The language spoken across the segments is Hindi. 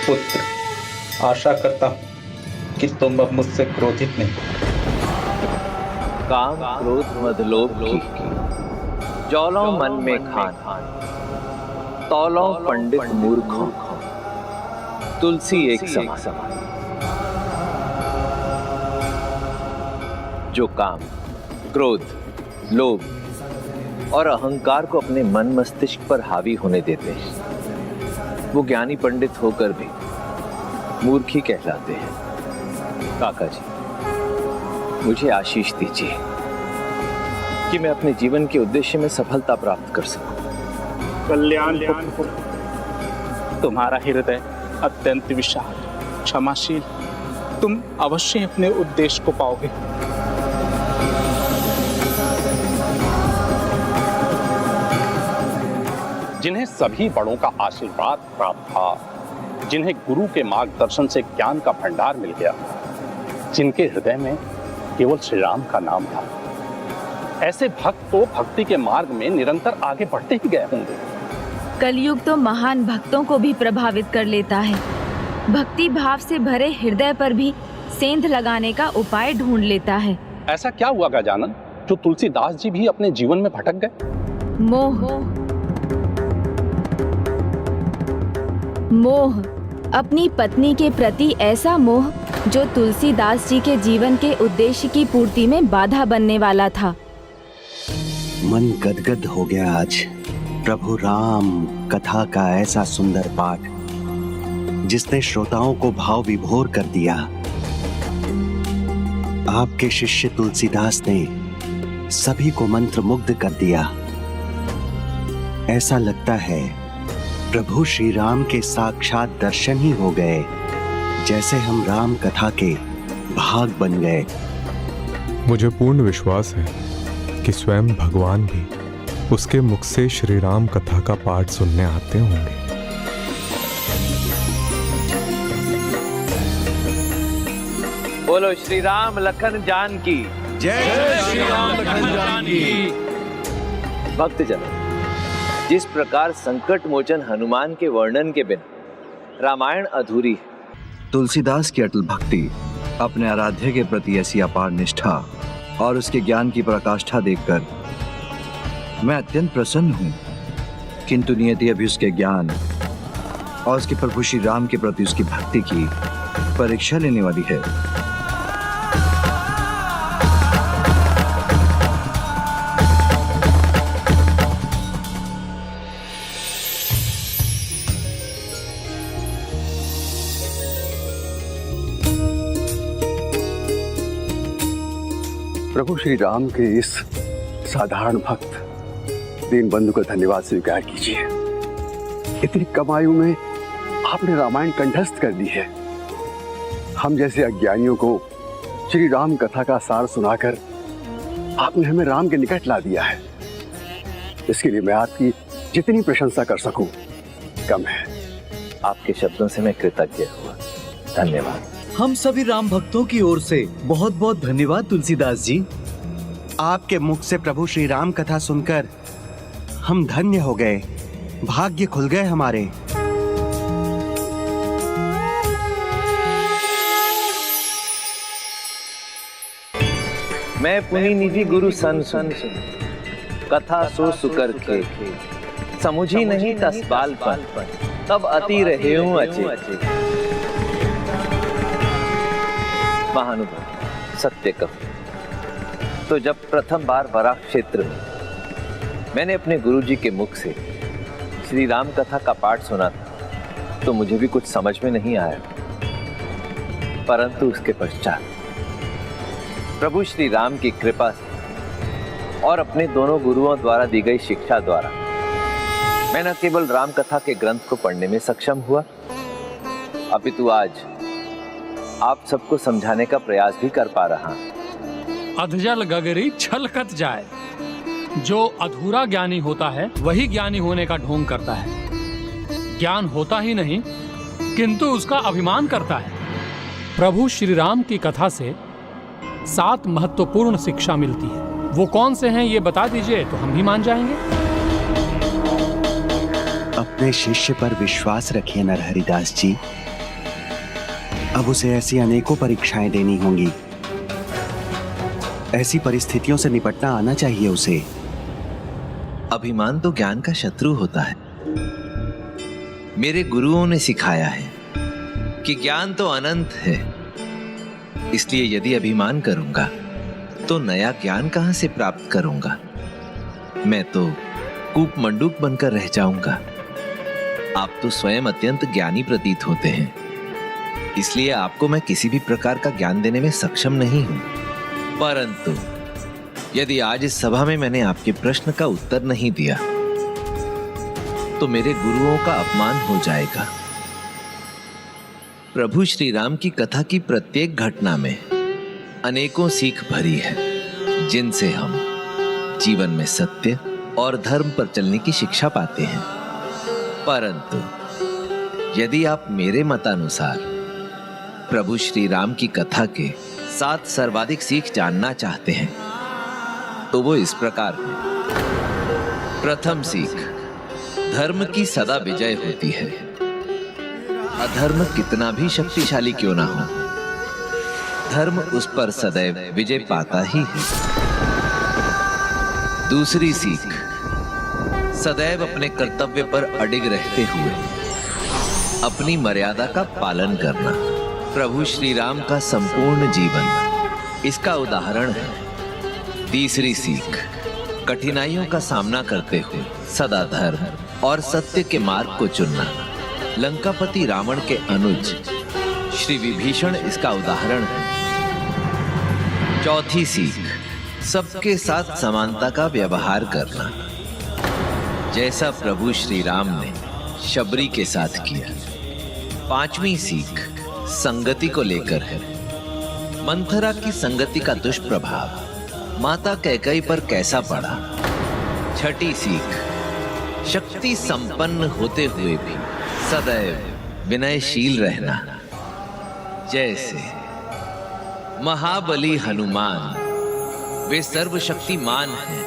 पुत्र, आशा करता हूं कि तुम अब मुझसे क्रोधित नहीं। काम क्रोध मद लोभ की जौलों मन में खान, तौलों पंडित मूर्खों, तुलसी एक समान। जो काम, क्रोध, लोभ और अहंकार को अपने मन मस्तिष्क पर हावी होने देते हैं, वो ज्ञानी पंडित होकर भी मूर्ख ही कहलाते हैं। काका जी, मुझे आशीष दीजिए कि मैं अपने जीवन के उद्देश्य में सफलता प्राप्त कर सकूं। कल्याण तुम्हारा हृदय अत्यंत विशाल, क्षमाशील, तुम अवश्य अपने उद्देश्य को पाओगे। जिन्हें सभी बड़ों का आशीर्वाद प्राप्त था, जिन्हें गुरु के मार्गदर्शन से ज्ञान का भंडार मिल गया, जिनके हृदय में केवल श्री राम का नाम था, ऐसे भक्त तो भक्ति के मार्ग में निरंतर आगे बढ़ते ही गए होंगे। कलयुग तो महान भक्तों को भी प्रभावित कर लेता है। भक्ति भाव से भरे हृदय पर भी सेंध लगाने का उपाय ढूंढ लेता है। ऐसा क्या हुआ गजानन, जो तुलसीदास जी भी अपने जीवन में भटक गए? मोह, अपनी पत्नी के प्रति ऐसा मोह जो तुलसीदास जी के जीवन के उद्देश्य की पूर्ति में बाधा बनने वाला था। मन गदगद हो गया आज प्रभु राम कथा का ऐसा सुंदर पाठ, जिसने श्रोताओं को भाव विभोर कर दिया। आपके शिष्य तुलसीदास ने सभी को मंत्र मुग्ध कर दिया। ऐसा लगता है प्रभु श्री राम के साक्षात दर्शन ही हो गए, जैसे हम राम कथा के भाग बन गए। मुझे पूर्ण विश्वास है कि स्वयं भगवान भी उसके मुख से श्री राम कथा का पाठ सुनने आते होंगे। बोलो श्री राम लखन जान की जय श्री राम लखन जान की। भक्तजन, जिस प्रकार संकट मोचन हनुमान के वर्णन के बिना रामायण अधूरी है, तुलसीदास की अटल भक्ति, अपने आराध्य के प्रति ऐसी अपार निष्ठा और उसके ज्ञान की पराकाष्ठा देखकर मैं अत्यंत प्रसन्न हूँ। किंतु नियति अभी उसके ज्ञान और उसके प्रभु श्री राम के प्रति उसकी भक्ति की परीक्षा लेने वाली है। प्रभु श्री राम के इस साधारण भक्त दीन बंधु का धन्यवाद स्वीकार कीजिए। इतनी कम आयु में आपने रामायण कंठस्थ कर दी है। हम जैसे अज्ञानियों को श्री राम कथा का सार सुनाकर आपने हमें राम के निकट ला दिया है। इसके लिए मैं आपकी जितनी प्रशंसा कर सकूं कम है। आपके शब्दों से मैं कृतज्ञ हुआ। धन्यवाद। हम सभी राम भक्तों की ओर से बहुत बहुत धन्यवाद तुलसीदास जी। आपके मुख से प्रभु श्री राम कथा सुनकर हम धन्य हो गए, भाग्य खुल गए हमारे। मैं पुनि निधि गुरु सन सुन कथा सो सुकर के समुझी नहीं तस बालपन तब अति रहे हूं अचे। महानुभव, सत्य कहूं तो जब प्रथम बार वराह क्षेत्र में मैंने अपने गुरुजी के मुख से श्री राम कथा का पाठ सुना था, तो मुझे भी कुछ समझ में नहीं आया। परंतु उसके पश्चात प्रभु श्री राम की कृपा से और अपने दोनों गुरुओं द्वारा दी गई शिक्षा द्वारा मैं न केवल राम कथा के ग्रंथ को पढ़ने में सक्षम हुआ, अपितु आज आप सबको समझाने का प्रयास भी कर पा रहा हूं। अधजल गगरी छलकत जाए। जो अधूरा ज्ञानी होता है वही ज्ञानी होने का ढोंग करता है। ज्ञान होता ही नहीं किंतु उसका अभिमान करता है। प्रभु श्री राम की कथा से 7 महत्वपूर्ण शिक्षा मिलती है। वो कौन से हैं ये बता दीजिए तो हम भी मान जाएंगे। अपने शिष्य पर विश्वास रखिए नरहरिदास जी। अब उसे ऐसी अनेकों परीक्षाएं देनी होंगी। ऐसी परिस्थितियों से निपटना आना चाहिए उसे। अभिमान तो ज्ञान का शत्रु होता है। मेरे गुरुओं ने सिखाया है कि ज्ञान तो अनंत है, इसलिए यदि अभिमान करूंगा तो नया ज्ञान कहां से प्राप्त करूंगा? मैं तो कूप मंडूक बनकर रह जाऊंगा। आप तो स्वयं अत्यंत ज्ञानी प्रतीत होते हैं, इसलिए आपको मैं किसी भी प्रकार का ज्ञान देने में सक्षम नहीं हूं। परंतु यदि आज इस सभा में मैंने आपके प्रश्न का उत्तर नहीं दिया तो मेरे गुरुओं का अपमान हो जाएगा। प्रभु श्री राम की कथा की प्रत्येक घटना में अनेकों सीख भरी है, जिनसे हम जीवन में सत्य और धर्म पर चलने की शिक्षा पाते हैं। परंतु यदि आप मेरे मतानुसार प्रभु श्री राम की कथा के 7 सर्वाधिक सीख जानना चाहते हैं तो वो इस प्रकार है। प्रथम सीख, धर्म की सदा विजय होती है। अधर्म कितना भी शक्तिशाली क्यों ना हो, धर्म उस पर सदैव विजय पाता ही है। दूसरी सीख, सदैव अपने कर्तव्य पर अडिग रहते हुए अपनी मर्यादा का पालन करना। प्रभु श्री राम का संपूर्ण जीवन इसका उदाहरण है। तीसरी सीख, कठिनाइयों का सामना करते हुए सदा धर्म और सत्य के मार्ग को चुनना। लंकापति रावण के अनुज श्री विभीषण इसका उदाहरण है। चौथी सीख, सबके साथ समानता का व्यवहार करना, जैसा प्रभु श्री राम ने शबरी के साथ किया। पांचवी सीख, संगति को लेकर है। मंथरा की संगति का दुष्प्रभाव माता कैकेयी पर कैसा पड़ा। छठी सीख, शक्ति संपन्न होते हुए भी सदैव विनयशील रहना, जैसे महाबली हनुमान। वे सर्वशक्तिमान हैं,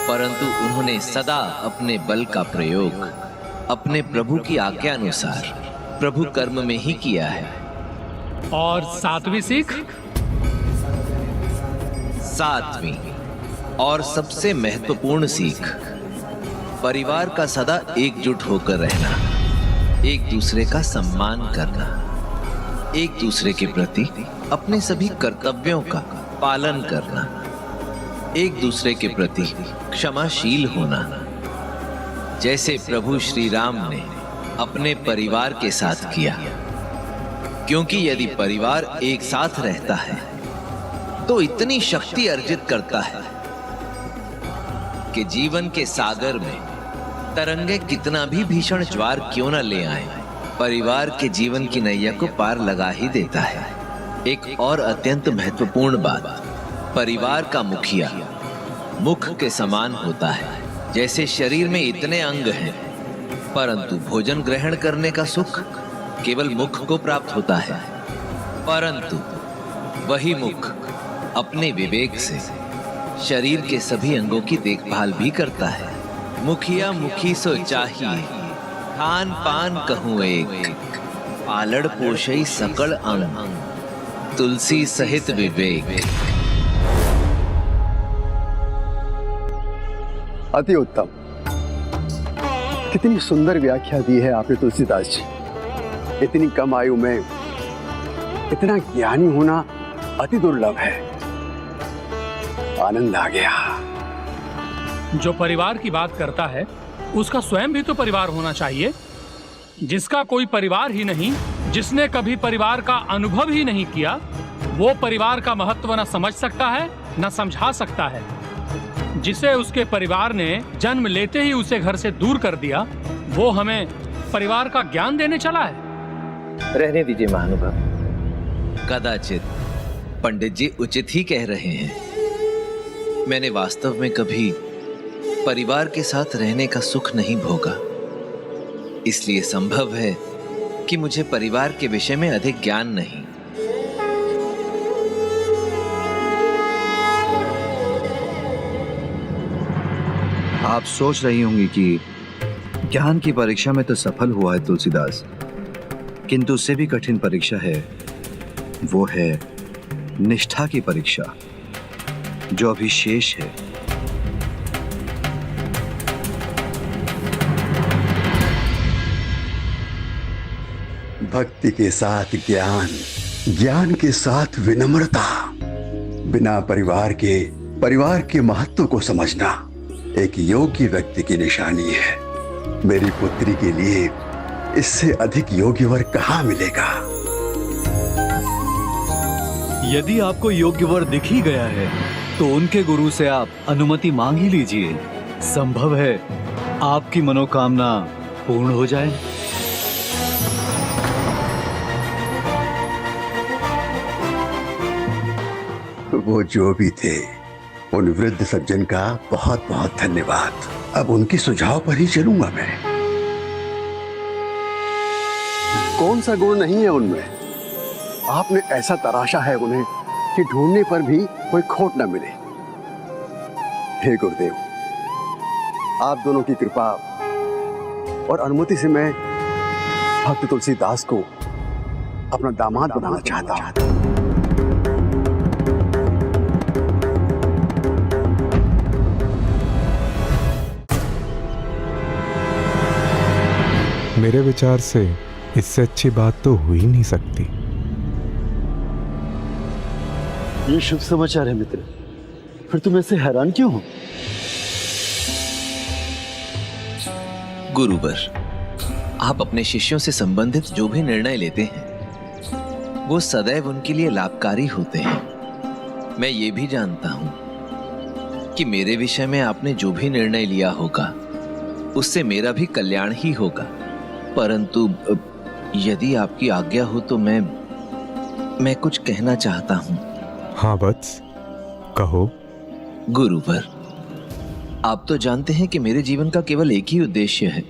परंतु उन्होंने सदा अपने बल का प्रयोग अपने प्रभु की आज्ञा अनुसार प्रभु कर्म में ही किया है। और 7वीं सीख, 7वीं और सबसे महत्वपूर्ण सीख, परिवार का सदा एकजुट होकर रहना, एक दूसरे का सम्मान करना, एक दूसरे के प्रति अपने सभी कर्तव्यों का पालन करना, एक दूसरे के प्रति क्षमाशील होना, जैसे प्रभु श्री राम ने अपने परिवार के साथ किया। क्योंकि यदि परिवार एक साथ रहता है तो इतनी शक्ति अर्जित करता है कि जीवन के सागर में तरंगे कितना भी भीषण ज्वार क्यों न ले आए, परिवार के जीवन की नैया को पार लगा ही देता है। एक और अत्यंत महत्वपूर्ण बात, परिवार का मुखिया मुख के समान होता है। जैसे शरीर में इतने अंग हैं, परंतु भोजन ग्रहण करने का सुख केवल मुख को प्राप्त होता है, परंतु वही मुख अपने विवेक से शरीर के सभी अंगों की देखभाल भी करता है। मुखिया मुखी सो चाहिए, खान पान कहूँ एक, पालड़ पोषई सकल अंग, तुलसी सहित विवेक। अति उत्तम, कितनी सुंदर व्याख्या दी है आपने तुलसीदास जी। इतनी कम आयु में इतना ज्ञानी होना अति दुर्लभ है। आनंद आ गया। जो परिवार की बात करता है उसका स्वयं भी तो परिवार होना चाहिए। जिसका कोई परिवार ही नहीं, जिसने कभी परिवार का अनुभव ही नहीं किया, वो परिवार का महत्व न समझ सकता है न समझा सकता है। जिसे उसके परिवार ने जन्म लेते ही उसे घर से दूर कर दिया, वो हमें परिवार का ज्ञान देने चला है। रहने दीजिए महानुभाव, कदाचित पंडित जी उचित ही कह रहे हैं। मैंने वास्तव में कभी परिवार के साथ रहने का सुख नहीं भोगा, इसलिए संभव है कि मुझे परिवार के विषय में अधिक ज्ञान नहीं। आप सोच रही होंगी कि ज्ञान की परीक्षा में तो सफल हुआ है तुलसीदास, किंतु उससे भी कठिन परीक्षा है वो है निष्ठा की परीक्षा, जो अभी शेष है। भक्ति के साथ ज्ञान, ज्ञान के साथ विनम्रता, बिना परिवार के महत्व को समझना एक योग्य व्यक्ति की निशानी है। मेरी पुत्री के लिए इससे अधिक योग्य वर कहाँ मिलेगा? यदि आपको योग्य वर दिख ही गया है तो उनके गुरु से आप अनुमति मांग ही लीजिए। संभव है आपकी मनोकामना पूर्ण हो जाए। वो जो भी थे, उन वृद्ध सज्जन का बहुत बहुत धन्यवाद। अब उनके सुझाव पर ही चलूंगा मैं। कौन सा गुण नहीं है उनमें? आपने ऐसा तराशा है उन्हें कि ढूंढने पर भी कोई खोट न मिले। हे गुरुदेव, आप दोनों की कृपा और अनुमति से मैं भक्त तुलसीदास को अपना दामाद बनाना चाहता हूं। मेरे विचार से इससे अच्छी बात तो हो ही नहीं सकती। ये शुभ समाचार है मित्र, फिर तुम ऐसे हैरान क्यों हो? गुरुवर, आप अपने शिष्यों से संबंधित जो भी निर्णय लेते हैं वो सदैव उनके लिए लाभकारी होते हैं। मैं ये भी जानता हूं कि मेरे विषय में आपने जो भी निर्णय लिया होगा उससे मेरा भी कल्याण ही होगा। परंतु यदि आपकी आज्ञा हो तो मैं कुछ कहना चाहता हूं। हाँ वत्स, कहो। गुरुवर, आप तो जानते हैं कि मेरे जीवन का केवल एक ही उद्देश्य है,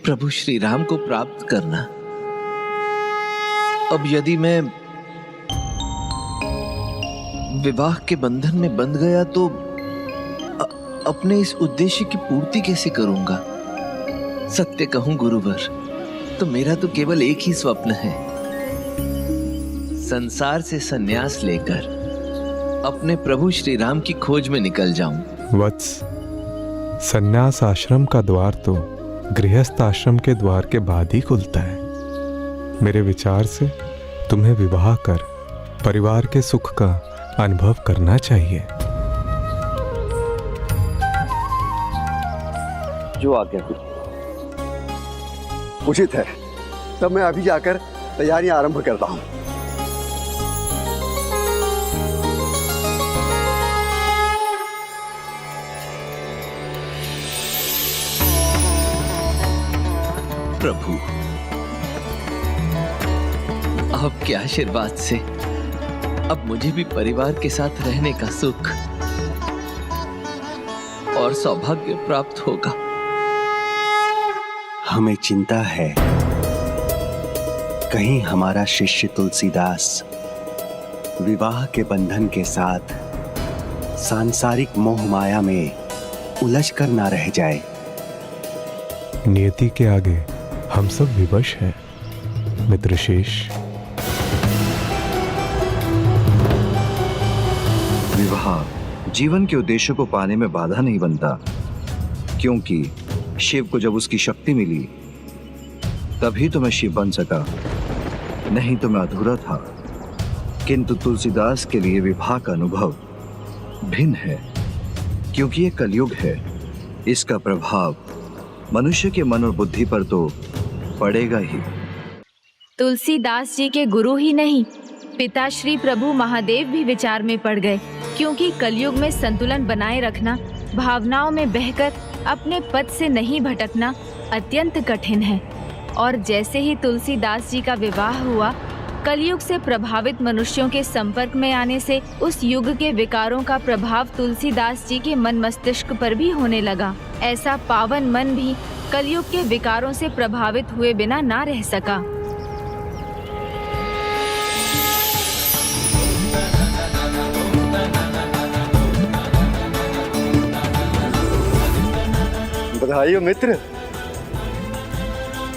प्रभु श्री राम को प्राप्त करना। अब यदि मैं विवाह के बंधन में बंध गया तो अपने इस उद्देश्य की पूर्ति कैसे करूंगा? सत्य कहूं गुरुवर, तो मेरा तो केवल एक ही स्वप्न है, संसार से संन्यास लेकर अपने प्रभु श्री राम की खोज में निकल जाऊं। वत्स, संन्यास आश्रम का द्वार तो गृहस्थ आश्रम के द्वार के बाद ही खुलता है। मेरे विचार से तुम्हें विवाह कर परिवार के सुख का अनुभव करना चाहिए। जो आज्ञा गुरु। उचित है, तब मैं अभी जाकर तैयारियां आरंभ करता हूं। प्रभु, आपके आशीर्वाद से अब मुझे भी परिवार के साथ रहने का सुख और सौभाग्य प्राप्त होगा। हमें चिंता है कहीं हमारा शिष्य तुलसीदास विवाह के बंधन के साथ सांसारिक मोह माया में उलझ कर ना रह जाए। नियति के आगे हम सब विवश हैं मित्रशेष। विवाह जीवन के उद्देश्य को पाने में बाधा नहीं बनता, क्योंकि शिव को जब उसकी शक्ति मिली तभी तो मैं शिव बन सका, नहीं तो मैं अधूरा था। किंतु तुलसीदास के लिए विवाह का अनुभव भिन्न है, क्योंकि ये कलयुग है। इसका प्रभाव मनुष्य के मन और बुद्धि पर तो पड़ेगा ही। तुलसीदास जी के गुरु ही नहीं, पिता श्री प्रभु महादेव भी विचार में पड़ गए, क्योंकि कलयुग में संतुलन बनाए रखना, भावनाओं में बहकर अपने पद से नहीं भटकना अत्यंत कठिन है। और जैसे ही तुलसीदास जी का विवाह हुआ, कलयुग से प्रभावित मनुष्यों के संपर्क में आने से उस युग के विकारों का प्रभाव तुलसीदास जी के मन मस्तिष्क पर भी होने लगा। ऐसा पावन मन भी कलयुग के विकारों से प्रभावित हुए बिना ना रह सका। बधाई हो मित्र,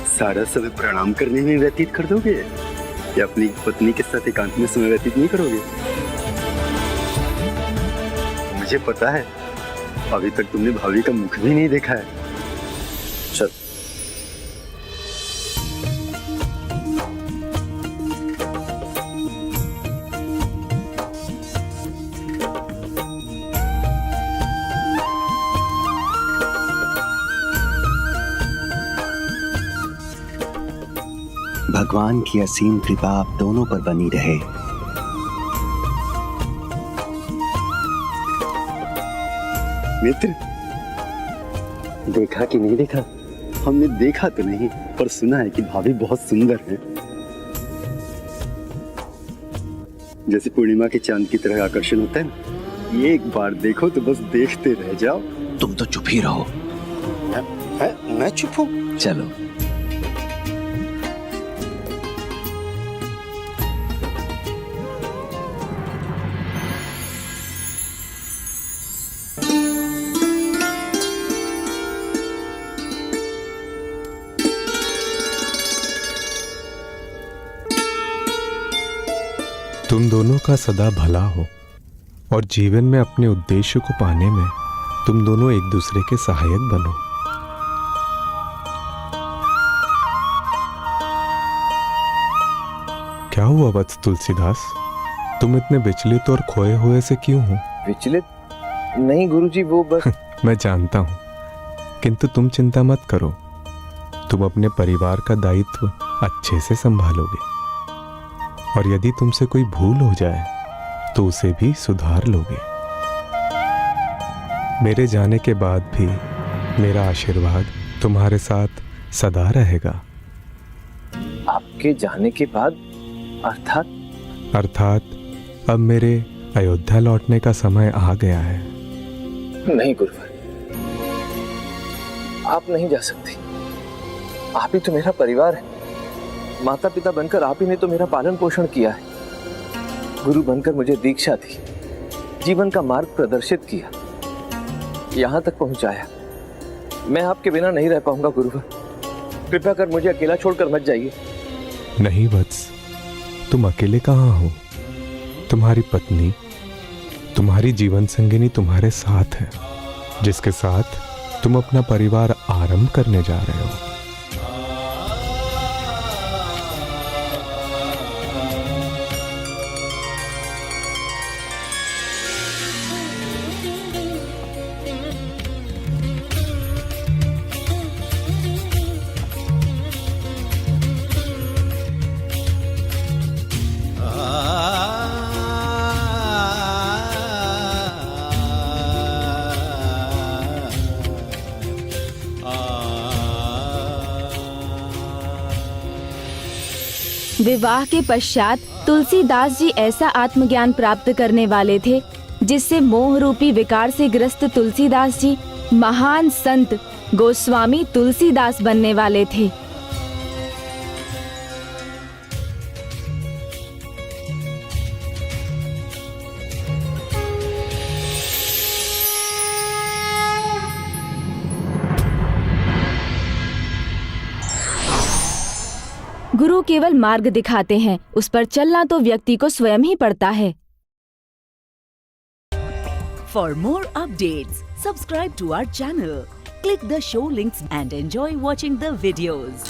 सारा समय प्रणाम करने में व्यतीत कर दोगे। कि अपनी पत्नी के साथ एकांत में समय व्यतीत नहीं करोगे? मुझे पता है, अभी तक तुमने भाभी का मुख भी नहीं देखा है। चल। भगवान की असीम कृपा आप दोनों पर बनी रहे। मित्र, देखा कि नहीं देखा? हमने देखा तो नहीं, पर सुना है कि भाभी बहुत सुंदर है। जैसे पूर्णिमा के चांद की तरह आकर्षण होता है ना, एक बार देखो तो बस देखते रह जाओ। तुम तो चुप ही रहो। मैं चुप हूँ? चलो। तुम दोनों का सदा भला हो और जीवन में अपने उद्देश्य को पाने में तुम दोनों एक दूसरे के सहायक बनो। क्या हुआ वत्स तुलसीदास, तुम इतने विचलित और खोए हुए से क्यों हो? विचलित नहीं गुरुजी, वो बस मैं जानता हूं, किंतु तुम चिंता मत करो। तुम अपने परिवार का दायित्व अच्छे से संभालोगे और यदि तुमसे कोई भूल हो जाए तो उसे भी सुधार लोगे। मेरे जाने के बाद भी मेरा आशीर्वाद तुम्हारे साथ सदा रहेगा। आपके जाने के बाद अर्थात अब मेरे अयोध्या लौटने का समय आ गया है। नहीं गुरुवर, आप नहीं जा सकती। आप ही तो मेरा परिवार है। माता पिता बनकर आप ही ने तो मेरा पालन पोषण किया है। गुरु बनकर मुझे दीक्षा दी, जीवन का मार्ग प्रदर्शित किया, यहां तक पहुंचाया। मैं आपके बिना नहीं रह पाऊंगा गुरुवर। कृपया कर मुझे अकेला छोड़कर मत जाइए। नहीं वत्स, तुम अकेले कहाँ हो? तुम्हारी पत्नी, तुम्हारी जीवन संगिनी तुम्हारे साथ है, जिसके साथ तुम अपना परिवार आरंभ करने जा रहे हो। विवाह के पश्चात तुलसीदास जी ऐसा आत्मज्ञान प्राप्त करने वाले थे जिससे मोह रूपी विकार से ग्रस्त तुलसीदास जी महान संत गोस्वामी तुलसीदास बनने वाले थे। गुरु केवल मार्ग दिखाते हैं, उस पर चलना तो व्यक्ति को स्वयं ही पड़ता है। For more updates, subscribe to our channel, click the show links and enjoy watching the videos.